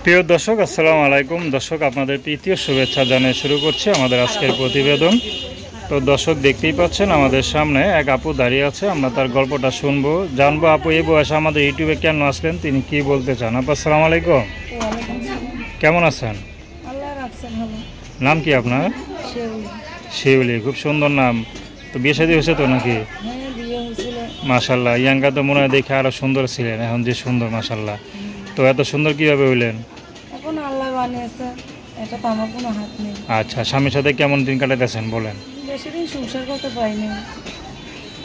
প্রিয় দর্শক, আসসালামু আলাইকুম। দর্শক, আপনাদের তৃতীয় শুভেচ্ছা জানিয়ে শুরু করছি আমাদের আজকের প্রতিবেদন। তো দর্শক, দেখতেই পাচ্ছেন আমাদের সামনে এক আপু দাঁড়িয়ে আছে। আমরা তার গল্পটা শুনবো, জানবো আপু এই বয়সে আমাদের ইউটিউবে কেন আসলেন, তিনি কি বলতে চান। আপু আসসালামু আলাইকুম, কেমন আছেন? নাম কি আপনার? শিউলি, খুব সুন্দর নাম। তো বিয়ে শাদী হয়েছে তো নাকি? মাশাল্লাহ, ইয়াঙ্গা তো মনে হয় দেখে আরো সুন্দর ছিলেন, এখন যে সুন্দর মাশাল্লাহ। তো এত সুন্দর কিভাবে হইলেন? এখন আল্লাহ বানিয়েছে, এটা তো আমার কোনো হাত নেই। আচ্ছা, স্বামীর সাথে কেমন দিন কাটাতেছেন বলেন? বেশি দিন সংসার করতে পারিনি,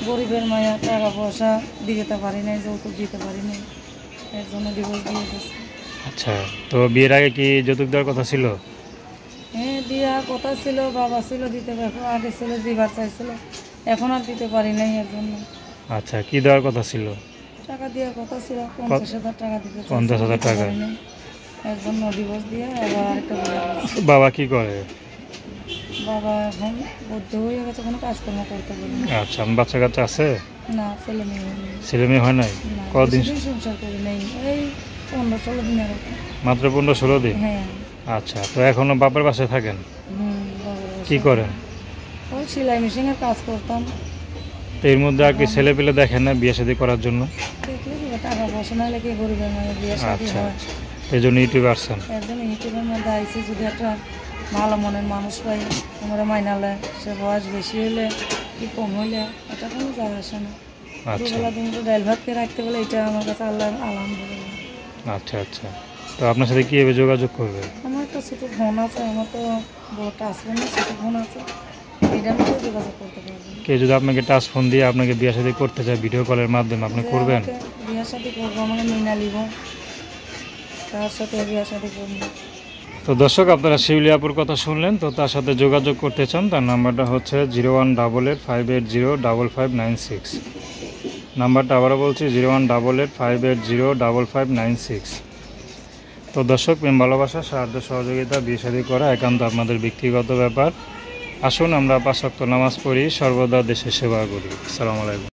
গরিবের মায়া, টাকা পয়সা দিতে পারি নাই, যৌতুক দিতে পারি নাই, এর জন্য ডিভোর্স দিয়ে দিয়েছে। আচ্ছা, তো বিয়ের আগে কি যৌতুক দেওয়ার কথা ছিল? হ্যাঁ, দেওয়ার কথা ছিল, বাবা ছিল দিতে, আগে ছিল দিবার চাইছিল, এখন আর দিতে পারি নাই, এর জন্য। আচ্ছা, কি দেওয়ার কথা ছিল? টাকা দেওয়ার কথা ছিল, 50,000 টাকা দিতে, 50,000 টাকা। এর জন্য ডিভোর্স দিয়ে আবার আরেকটা বিয়ে করছি। বাবা কি করে? বাবা এখন বদ্ধ হয়ে গেছে, কোনো কাজকর্ম করতে পারি না। আচ্ছা, বাচ্চা কাচ্চা আছে? না, ছেলে মেয়ে হয়নি। ছেলে মেয়ে হয় নাই? কদিন সংসার করি নাই, এই 15-16 দিন এরকম। মাত্র 15-16 দিন? হ্যাঁ। আচ্ছা, তো এখনো বাপের বাসায় থাকেন? কি করেন? ওই সেলাই মেশিনের কাজ করতাম। তো এর মধ্যে আর কি ছেলে পেলে দেখেন না বিয়ে শাদী করার জন্য? দেখলে কি টাকা পয়সা না লেগে গরিবের মেয়ে বিয়ে শাদী আচ্ছা, হয়। এই জন্য ইউটিউবে আসছেন? এর জন্য ইউটিউবের মধ্যে আইসি, যদি একটা ভালো মনের মানুষ পাই, আমরা মাইনালে, সে বয়স বেশি হইলে কি কম হইলে এটা কোনো যায় আসে না। দুবেলা দিনটা ডাল ভাত খেয়ে রাখতে বলে, এটা আমার কাছে আল্লাহ আলহামদুলিল্লাহ। আচ্ছা আচ্ছা, তো আপনার সাথে কীভাবে যোগাযোগ করবে? আমার একটা ছোটো ফোন আছে, আমার তো বড় টাচ ফোন না, ছোটো ফোন আছে, এটার মধ্যে যোগাযোগ করতে পারবেন। কেউ যদি আপনাকে টাচ ফোন দিয়ে আপনাকে বিয়ে শাদী করতে চায় ভিডিও কলের মাধ্যমে, আপনি করবেন? বিয়ে শাদী করবো, আমাকে মিনা নিব, তার সাথে বিয়ে শাদী করবো। তো দর্শক, আপনারা শিউলি আপুর কথা শুনলেন। তো তার সাথে যোগাযোগ করতে চান, তার নাম্বারটা হচ্ছে 01885805596। নাম্বারটা আবারও বলছি, 01885805596। তো দর্শক, প্রেম ভালোবাসা, সাহায্য সহযোগিতা, বিয়ে শাদী করা একান্ত আপনাদের ব্যক্তিগত ব্যাপার। আসুন আমরা 5 ওয়াক্ত নামাজ পড়ি, সর্বদা দেশের সেবা করি। আসসালামু আলাইকুম।